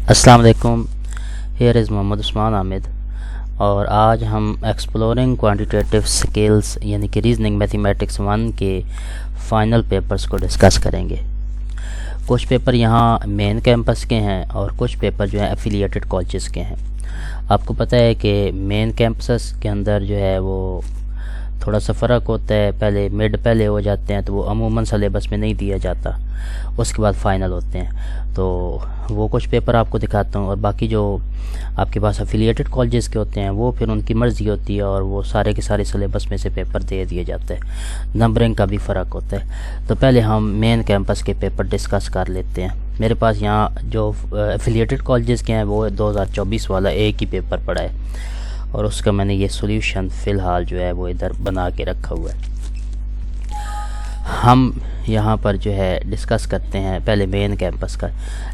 السلام علیکم. Here is Muhammad Usman عامد اور آج ہم ایکسپلورنگ کوانٹیٹیو سکلز یعنی کہ ریزننگ میتھمیٹکس 1 کے فائنل پیپرز کو ڈسکس کریں گے. کچھ پیپر یہاں مین کیمپس کے ہیں اور کچھ پیپر جو ہیں ایفیلیٹڈ کالجز کے ہیں. آپ کو پتہ ہے کہ مین کیمپسز کے اندر جو ہے وہ تھوڑا سا فرق ہوتا ہے. پہلے ہو جاتے ہیں تو وہ عموماً سلیبس میں نہیں دیا جاتا، اس کے بعد فائنل ہوتے ہیں. تو وہ کچھ پیپر آپ کو دکھاتا ہوں، اور باقی جو آپ کے پاس ایفیلیٹڈ کالجز کے ہوتے ہیں وہ پھر ان کی مرضی ہوتی ہے اور وہ سارے کے سارے سلیبس میں سے پیپر دے دیا جاتا ہے. نمبرنگ کا بھی فرق ہوتا ہے. تو پہلے ہم مین کیمپس کے پیپر ڈسکس کر لیتے ہیں. میرے پاس یہاں جو ایفیلیٹڈ کالجز کے ہیں وہ 2024 والا ایک ہی پیپر پڑا ہے، اور اس کا میں نے یہ سولوشن فی الحال جو ہے وہ ادھر بنا کے رکھا ہوا ہے. ہم یہاں پر جو ہے ڈسکس کرتے ہیں پہلے مین کیمپس کا.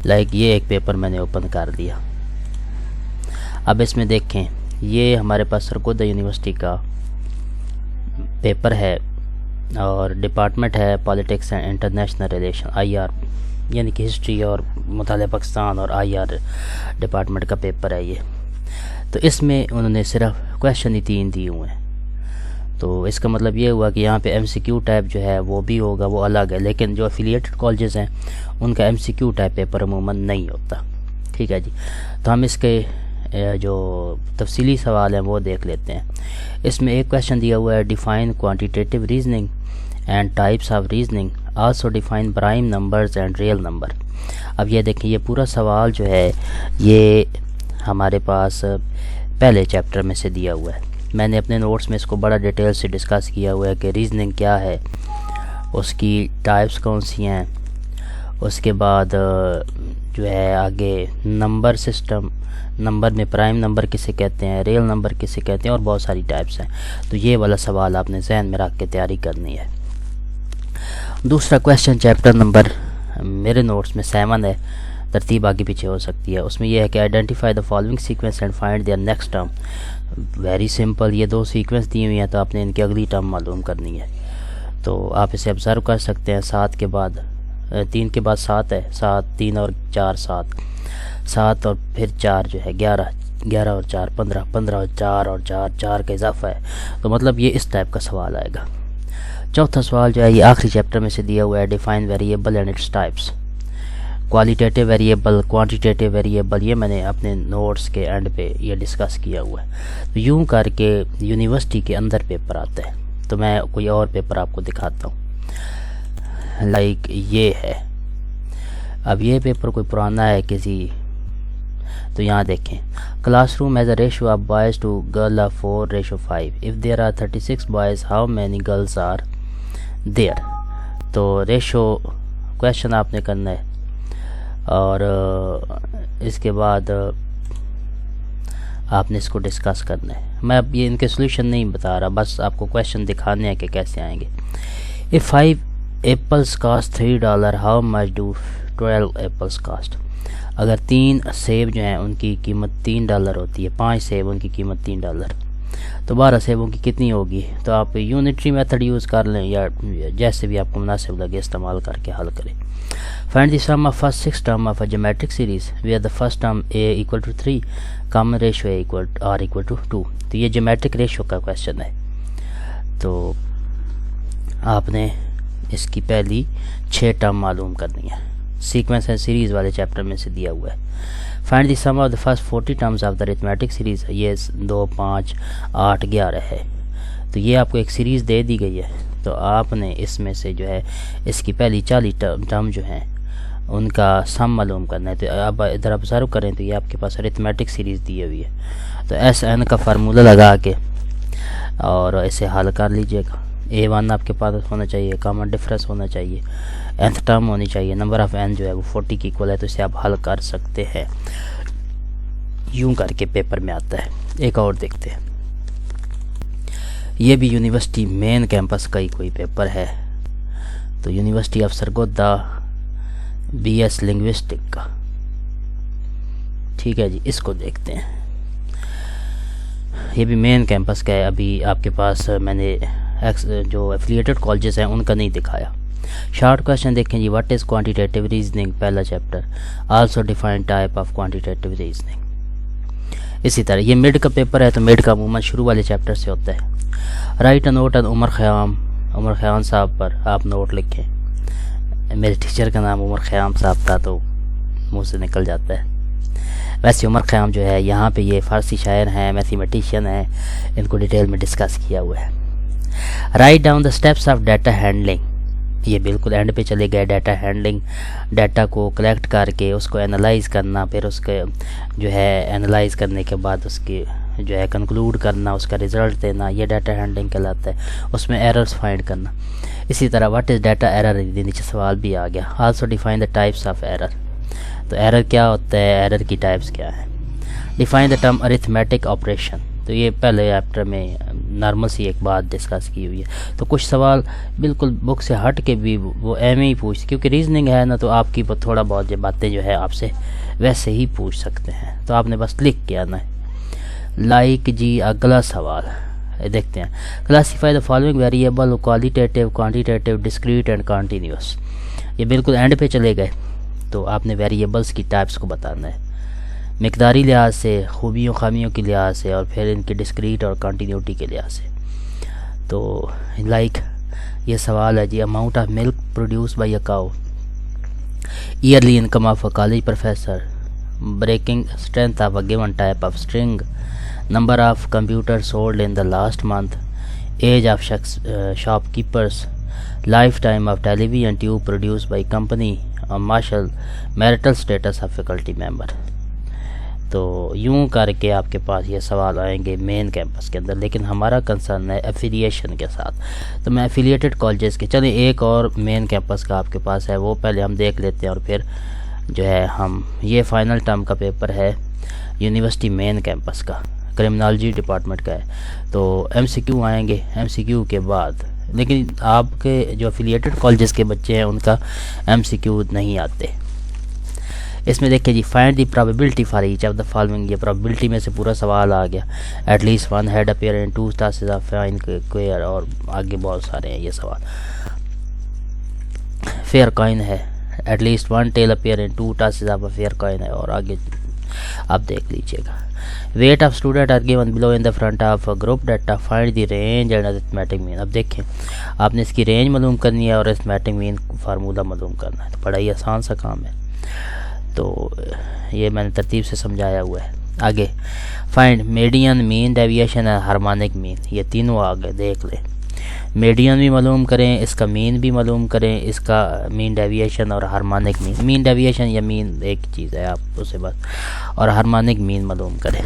یہ ایک پیپر میں نے اوپن کر دیا. اب اس میں دیکھیں، یہ ہمارے پاس سرگودا یونیورسٹی کا پیپر ہے اور ڈپارٹمنٹ ہے politics and international relation IR، یعنی کہ ہسٹری اور مطالعہ پاکستان اور IR ڈپارٹمنٹ کا پیپر ہے یہ. تو اس میں انہوں نے صرف کویشچن ہی 3 دیے ہوئے ہیں. تو اس کا مطلب یہ ہوا کہ یہاں پہ MCQ ٹائپ جو ہے وہ بھی ہوگا، وہ الگ ہے. لیکن جو ایفیلیٹڈ کالجز ہیں ان کا MCQ ٹائپ پیپر عموماً نہیں ہوتا. ٹھیک ہے جی. تو ہم اس کے جو تفصیلی سوال ہیں وہ دیکھ لیتے ہیں. اس میں ایک کویشچن دیا ہوا ہے، define quantitative reasoning and types of reasoning, also define prime numbers and real number. اب یہ دیکھیں، یہ پورا سوال جو ہے یہ ہمارے پاس پہلے چیپٹر میں سے دیا ہوا ہے. میں نے اپنے نوٹس میں اس کو بڑا ڈیٹیل سے ڈسکس کیا ہوا ہے کہ ریزننگ کیا ہے، اس کی ٹائپس کون سی ہیں، اس کے بعد جو ہے آگے نمبر سسٹم، نمبر میں پرائم نمبر کسے کہتے ہیں، ریئل نمبر کسے کہتے ہیں، اور بہت ساری ٹائپس ہیں. تو یہ والا سوال آپ نے ذہن میں رکھ کے تیاری کرنی ہے. دوسرا کویشچن چیپٹر نمبر میرے نوٹس میں 7 ہے، ترتیب آگے پیچھے ہو سکتی ہے. اس میں یہ ہے کہ identify the following sequence and find their next term. Very simple, یہ 2 سیکوینس دی ہوئی ہیں تو آپ نے ان کی اگلی ٹرم معلوم کرنی ہے. تو آپ اسے آبزرو کر سکتے ہیں. 7 کے بعد 3 کے بعد 7 ہے، 7 3 اور 4 7 7 اور پھر 4 جو ہے 11 11 اور 4 15 15 اور 4 اور 4 4 کا اضافہ ہے. تو مطلب یہ اس ٹائپ کا سوال آئے گا. چوتھا سوال جو ہے یہ آخری چیپٹر میں سے دیا ہوا ہے، define variable and its types. Qualitative variable, quantitative variable, یہ میں نے اپنے نوٹس کے اینڈ پہ یہ ڈسکس کیا ہوا ہے. تو یوں کر کے یونیورسٹی کے اندر پیپر آتا ہے. تو میں کوئی اور پیپر آپ کو دکھاتا ہوں. یہ ہے. اب یہ پیپر کوئی پرانا ہے کسی. تو یہاں دیکھیں، classroom has a ratio of boys to girl of 4:5. If there are 36 boys how many girls are there. تو ریشو کویشچن آپ نے کرنا ہے، اور اس کے بعد آپ نے اس کو ڈسکس کرنا ہے. میں اب یہ ان کے سولوشن نہیں بتا رہا، بس آپ کو کویشچن دکھانے ہیں کہ کیسے آئیں گے. if 5 apples cost $3 how much do 12 apples cost. اگر 3 سیب جو ہیں ان کی قیمت $3 ہوتی ہے، 5 سیب ان کی قیمت $3، تو 12 سیبوں کی کتنی ہوگی. تو آپ یونٹری میتھڈ یوز کر لیں یا جیسے بھی آپ کو مناسب لگے استعمال کر کے حل کریں. Find the sum of first 6 term of a geometric series where the first term a equal to 3, common ratio a equal to 2. تو یہ جیومیٹرک ریشو کا کویشچن ہے. تو آپ نے اس کی پہلی 6 ٹرم معلوم کرنی ہے. سیکوینس اینڈ سیریز والے چیپٹر میں سے دیا ہوا ہے. Find the sum of the first 40 terms of the arithmetic series. یہ 2 5 8 11 ہے. تو یہ آپ کو ایک سیریز دے دی گئی ہے. تو آپ نے اس میں سے جو ہے اس کی پہلی 40 ٹرم جو ہیں ان کا سم معلوم کرنا ہے. تو اب ادھر آبزرو کریں تو یہ آپ کے پاس ارتھمیٹک سیریز دی ہوئی ہے. تو SN کا فارمولہ لگا کے اور اسے حل کر لیجئے گا. A1 آپ کے پاس ہونا چاہیے، کامن ڈفرینس ہونا چاہیے، nth ٹرم ہونی چاہیے، نمبر آف n جو ہے وہ 40 کی ایکول ہے. تو اسے آپ حل کر سکتے ہیں. یوں کر کے پیپر میں آتا ہے. ایک اور دیکھتے ہیں. یہ بھی یونیورسٹی مین کیمپس کا ہی کوئی پیپر ہے. تو university of Sargodha BS linguistic کا. ٹھیک ہے جی، اس کو دیکھتے ہیں. یہ بھی مین کیمپس کا ہے. ابھی آپ کے پاس میں نے جو ایفیلیٹڈ کالجز ہیں ان کا نہیں دکھایا. شارٹ کوشچن دیکھیں جی، واٹ از کوانٹیٹیو ریزننگ، پہلا chapter, also define type of quantitative reasoning. اسی طرح یہ مڈ کا پیپر ہے تو مڈ کا عموماً شروع والے چیپٹر سے ہوتا ہے۔ رائٹ اے نوٹ آن عمر خیام صاحب پر آپ نوٹ لکھیں۔ میرے ٹیچر کا نام عمر خیام صاحب تھا تو منہ سے نکل جاتا ہے۔ ویسے عمر خیام جو ہے یہاں پہ یہ فارسی شاعر ہیں، میتھمیٹیشین ہیں، ان کو ڈیٹیل میں ڈسکس کیا ہوا ہے۔ Write down the steps of data handling, یہ بالکل اینڈ پہ چلے گئے۔ ڈیٹا ہینڈلنگ، ڈیٹا کو کلیکٹ کر کے اس کو انالائز کرنا، پھر اس کے جو ہے انالائز کرنے کے بعد اس کی جو ہے کنکلوڈ کرنا، اس کا رزلٹ دینا، یہ ڈیٹا ہینڈلنگ کہلاتا ہے۔ اس میں ایررز فائنڈ کرنا۔ اسی طرح واٹ از ڈیٹا ایرر، نیچے سوال بھی آ گیا۔ Also define the types of error, تو ایرر کیا ہوتا ہے، ایرر کی ٹائپس کیا ہیں۔ Define the term arithmetic operation, تو یہ پہلے چیپٹر میں نارمل سی ایک بات ڈسکس کی ہوئی ہے، تو کچھ سوال بالکل بک سے ہٹ کے بھی وہ ایویں ہی پوچھ، کیونکہ ریزننگ ہے نا، تو آپ کی تھوڑا بہت یہ باتیں جو ہے آپ سے ویسے ہی پوچھ سکتے ہیں، تو آپ نے بس لکھ کے آنا ہے۔ لائک جی اگلا سوال دیکھتے ہیں۔ Classify the following variable, qualitative, quantitative, discrete and continuous, یہ بالکل اینڈ پہ چلے گئے، تو آپ نے ویریبلس کی ٹائپس کو بتانا ہے مقداری لحاظ سے، خوبیوں خامیوں کے لحاظ سے، اور پھر ان کی ڈسکریٹ اور کنٹینیوٹی کے لحاظ سے۔ تو لائک یہ سوال ہے جی، amount of milk produce by a cow, yearly income of a college professor, breaking strength of a given type of string, number of computer sold in the last month, age of shopkeepers, life time of television tube produce by company, اور martial marital status of faculty member. تو یوں کر کے آپ کے پاس یہ سوال آئیں گے مین کیمپس کے اندر، لیکن ہمارا کنسرن ہے ایفیلیشن کے ساتھ، تو میں ایفیلیٹڈ کالجز کے، چلیں ایک اور مین کیمپس کا آپ کے پاس ہے، وہ پہلے ہم دیکھ لیتے ہیں، اور پھر جو ہے ہم یہ فائنل ٹرم کا پیپر ہے یونیورسٹی مین کیمپس کا، کرمنالوجی ڈپارٹمنٹ کا ہے، تو ایم سی کیو آئیں گے ایم سی کیو کے بعد، لیکن آپ کے جو ایفیلیٹڈ کالجز کے بچے ہیں ان کا ایم سی کیو نہیں آتے۔ اس میں دیکھیں جی، find the probability for each of the following, یہ پرابیبلٹی میں سے پورا سوال آ گیا۔ At least one head appear in two tosses of fine coin, اور آگے بہت سارے ہیں یہ سوال۔ فیئر کوئن ہے، at least one tail appear in two tosses of a fair coin ہے، اور آگے آپ دیکھ لیجیے گا۔ Weight of student are given below in the front of group data, find the range and arithmetic mean. اب دیکھیں آپ نے اس کی رینج معلوم کرنی ہے اور ارتھمیٹک مین فارمولہ معلوم کرنا ہے، تو بڑا ہی آسان سا کام ہے، تو یہ میں نے ترتیب سے سمجھایا ہوا ہے۔ آگے فائنڈ میڈین، مین ڈیویشن اور ہارمونک مین، یہ تینوں آگے دیکھ لیں۔ میڈین بھی معلوم کریں، اس کا مین بھی معلوم کریں، اس کا مین ڈیویشن اور ہارمونک مین، مین ڈیویشن یا مین ایک چیز ہے، آپ اسے بس، اور ہارمونک مین معلوم کریں۔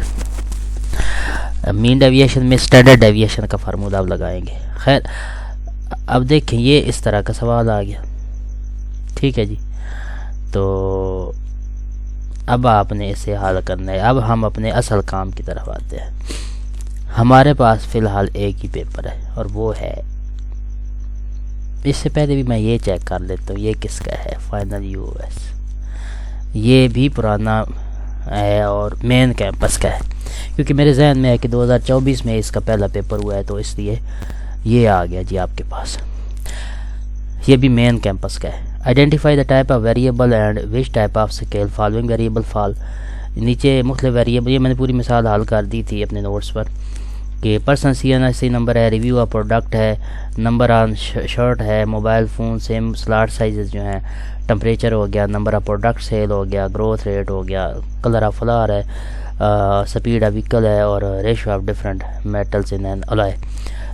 مین ڈیویشن میں اسٹینڈرڈ ڈیویشن کا فارمولہ اب لگائیں گے۔ خیر اب دیکھیں یہ اس طرح کا سوال آ گیا، ٹھیک ہے جی، تو اب آپ نے اسے حل کرنا ہے۔ اب ہم اپنے اصل کام کی طرف آتے ہیں۔ ہمارے پاس فی الحال ایک ہی پیپر ہے، اور وہ ہے، اس سے پہلے بھی میں یہ چیک کر لیتا ہوں یہ کس کا ہے، فائنل یو ایس، یہ بھی پرانا ہے اور مین کیمپس کا ہے، کیونکہ میرے ذہن میں ہے کہ 2024 میں اس کا پہلا پیپر ہوا ہے، تو اس لیے یہ آ گیا جی آپ کے پاس۔ یہ بھی مین کیمپس کا ہے۔ Identify the type of variable and which type of scale following variable fall, نیچے مختلف ویریبل، یہ میں نے پوری مثال حل کر دی تھی اپنے نوٹس پر، کہ person C N S C number ہے، ریویو آف پروڈکٹ ہے، نمبر آن شرٹ ہے، mobile phone sim slot sizes جو ہیں، ٹمپریچر ہو گیا، نمبر آف پروڈکٹ سیل ہو گیا، گروتھ ریٹ ہو گیا، کلر آف فلاور ہے، سپیڈ آف ویکل ہے، اور ratio of different metals in an alloy.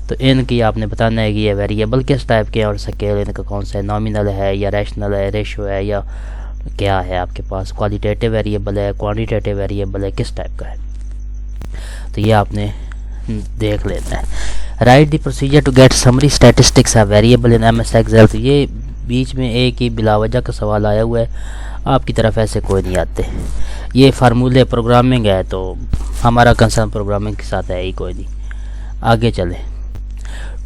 تو ان کی آپ نے بتانا ہے کہ یہ ویریبل کس ٹائپ کے ہیں، اور اسکیل ان کا کون سا ہے، نامینل ہے یا ریشنل ہے، ریشو ہے یا کیا ہے آپ کے پاس، کوالیٹیٹیو ویریبل ہے، کوانٹیٹیو ویریبل ہے، کس ٹائپ کا ہے، تو یہ آپ نے دیکھ لینا ہے۔ Write the procedure to get summary statistics of variable in M S Excel, تو یہ بیچ میں ایک ہی بلا وجہ کا سوال آیا ہوا ہے، آپ کی طرف ایسے کوئی نہیں آتے، یہ فارمولے پروگرامنگ ہے، تو ہمارا کنسرن پروگرامنگ کے ساتھ ہے ہی کوئی نہیں۔ آگے چلیں،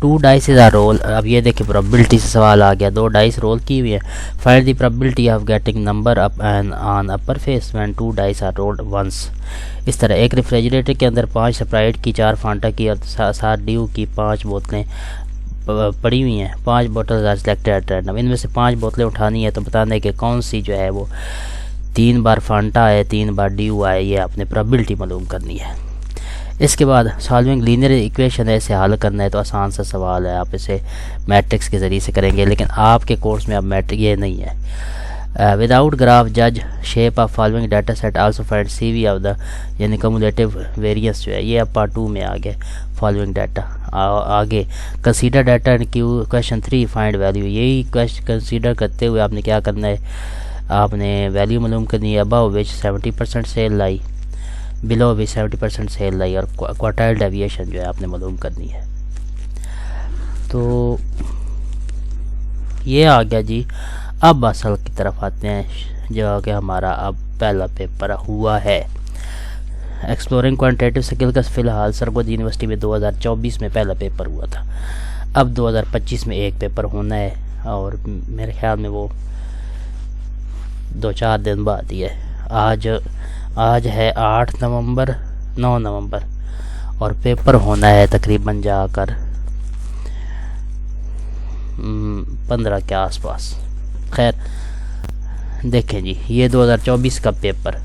2 ڈائسز آر رول، اب یہ دیکھیں پرابیبلٹی سے سوال آ گیا، 2 ڈائس رول کی ہوئی ہے، find the probability of getting number up and on upper face when 2 dice are rolled once. اس طرح ایک ریفریجریٹر کے اندر 5 سپرائٹ کی، 4 فانٹا کی اور 7 ڈیو کی 5 بوتلیں پڑی ہوئی ہیں. 5 bottles are selected at random. ان میں سے 5 بوتلیں اٹھانی ہے تو بتانا ہے کہ کون سی جو ہے وہ 3 بار فانٹا ہے 3 بار ڈیو ہے. یہ آپ نے پرابلٹی معلوم کرنی ہے. اس کے بعد سالونگ لینئر ایکویشن ہے، اسے حل کرنا ہے تو آسان سا سوال ہے، آپ اسے میٹرکس کے ذریعے سے کریں گے، لیکن آپ کے کورس میں اب میٹرک یہ نہیں ہے. وداؤٹ گراف جج shape of following data set also find C V of the یعنی کمولیٹیو ویریئنس جو ہے یہ اب پارٹ 2 میں آ گیا. فالوئنگ ڈیٹا آگے consider data and Q. Question 3 find value. یہی کنسیڈر کرتے ہوئے آپ نے کیا کرنا ہے، آپ نے ویلیو معلوم کرنی ہے. ابو وچ 70% سیل لائی، بلو بھی 70% سیل لائی، اور کوارٹائل ڈیویشن جو ہے آپ نے معلوم کرنی ہے. تو یہ آ گیا جی. اب اصل کی طرف آتے ہیں جو کہ ہمارا اب پہلا پیپر ہوا ہے ایکسپلورنگ کوانٹیٹیو سکل کا. فی الحال سرگود یونیورسٹی میں 2024 میں پہلا پیپر ہوا تھا. اب 2025 میں ایک پیپر ہونا ہے، اور میرے خیال میں وہ 2-4 دن بعد ہی ہے. آج ہے 8 نومبر 9 نومبر، اور پیپر ہونا ہے تقریباً جا کر 15 کے آس پاس. خیر دیکھیں جی، یہ 2024 کا paper.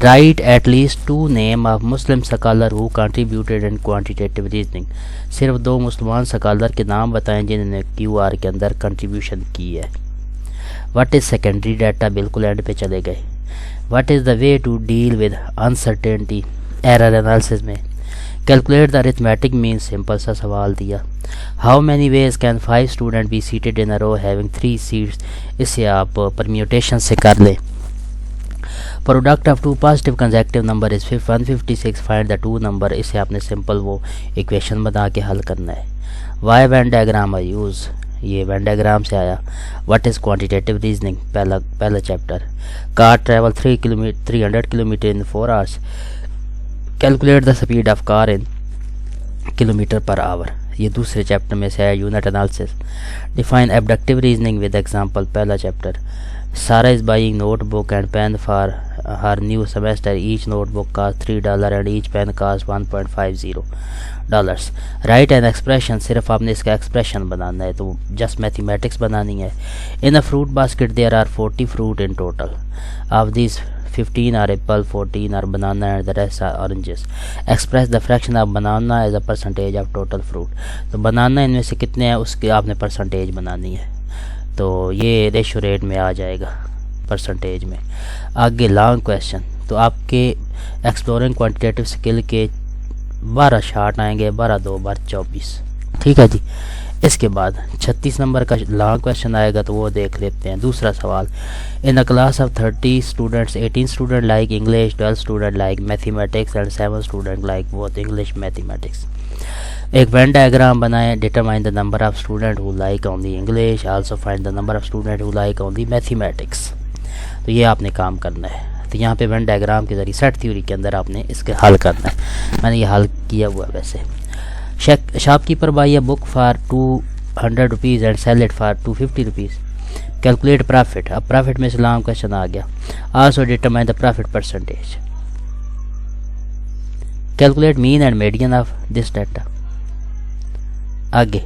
Write at least 2 name of Muslim scholar who contributed in quantitative reasoning. صرف 2 مسلمان سکالر کے نام بتائیں جنہوں نے کیو آر کے اندر کنٹریبیوشن کی ہے. واٹ از سیکنڈری ڈیٹا، بالکل اینڈ پہ چلے گئے. What is the way to deal with uncertainty error analysis میں. Calculate the arithmetic mean, simple سا سوال دیا. How many ways can 5 student be seated in a row having 3 seats. اسے آپ پرمیوٹیشن سے کر لیں. Product of 2 positive consecutive number is 156. Find the 2 number. اسے آپ نے سمپل وہ ایکویشن بنا کے حل کرنا ہے. Why Venn diagram I use, یہ وین ڈائیگرام سے آیا. واٹ از کوانٹیٹیو ریزننگ، پہلا chapter. Car travel 300 kilometre in 4 hours. Calculate the speed of car in kilometre per hour. یہ دوسرے چیپٹر میں سے ہے. Unit analysis. Define abductive reasoning with example, پہلا chapter. Sarah is buying notebook and pen for her new semester. Each notebook cost $3 and each pain cost $1.50. Right an expression. صرف آپ نے اس کا expression بنانا ہے تو just mathematics بنانی ہے. In a fruit basket there are 40 fruit in total. Of these 15 are apple, 14 are banana and the rest are oranges. Express the fraction of banana as a percentage of total fruit. تو بنانا ان میں سے کتنے ہیں اس کی آپ نے percentage بنانی ہے. تو یہ ریشو ریٹ میں آ جائے گا پرسنٹیج میں. آگے لانگ کویشچن. تو آپ کے ایکسپلورنگ کوانٹیٹیو سکل کے 12 شارٹ آئیں گے. 12 2 12 24. ٹھیک ہے جی. اس کے بعد 36 نمبر کا لانگ کویشچن آئے گا تو وہ دیکھ لیتے ہیں. دوسرا سوال. In a class of 30 students 18 student like English, 12 student like mathematics and 7 student like both English mathematics. ایک وین ڈائیگرام بنائیں. Determine the number of student who like only English. Also find the number of student who like only mathematics. تو یہ آپ نے کام کرنا ہے. تو یہاں پہ وین ڈائیگرام کے ذریعے سیٹ تھیوری کے اندر آپ نے اس کے حل کرنا ہے. میں نے یہ حل کیا ہوا ویسے. Shopkeeper buy a book for 200 rupees and sell it for 250 rupees. Calculate profit. اب پرافٹ میں سے لانگ کویشچن آ گیا. Also determine the profit percentage. Calculate mean and median of this data. آگے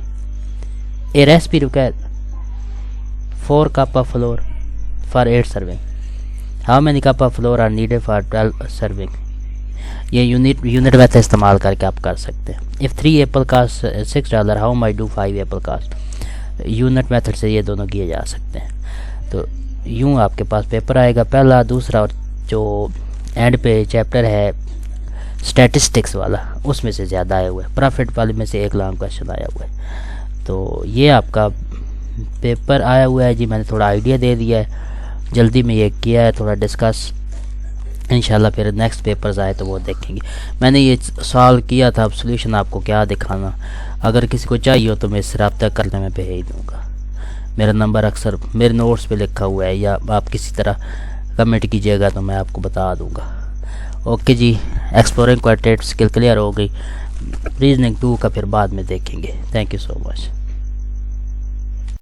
a recipe require 4 cup of flour for 8 serving. How many cup of flour are needed for 12 serving. یہ unit method استعمال کر کے آپ کر سکتے ہیں. if 3 apple cost $6 how much do 5 apple cost. Unit method سے یہ دونوں کیے جا سکتے ہیں. تو یوں آپ کے پاس پیپر آئے گا پہلا دوسرا، اور جو اینڈ پہ چیپٹر ہے اسٹیٹسٹکس والا اس میں سے زیادہ آئے ہوئے. پرافٹ والے میں سے ایک لانگ کویشچن آیا ہوا ہے. تو یہ آپ کا پیپر آیا ہوا ہے جی. میں نے تھوڑا آئیڈیا دے دیا ہے، جلدی میں یہ کیا ہے تھوڑا ڈسکس. انشاءاللہ پھر نیکسٹ پیپرز آئے تو وہ دیکھیں گے. میں نے یہ سوال کیا تھا، اب سولوشن آپ کو کیا دکھانا. اگر کسی کو چاہیے ہو تو میں اس سے رابطہ کر لیں، میں بھیج دوں گا. میرا نمبر اکثر میرے نوٹس پہ لکھا ہوا ہے، یا آپ کسی طرح کمنٹ کیجیے گا تو میں آپ کو بتا دوں گا. اوکے جی. ایکسپلورنگ کوانٹیٹیو سکل کلیئر ہو گئی. ریزننگ 2 کا پھر بعد میں دیکھیں گے. Thank you so much.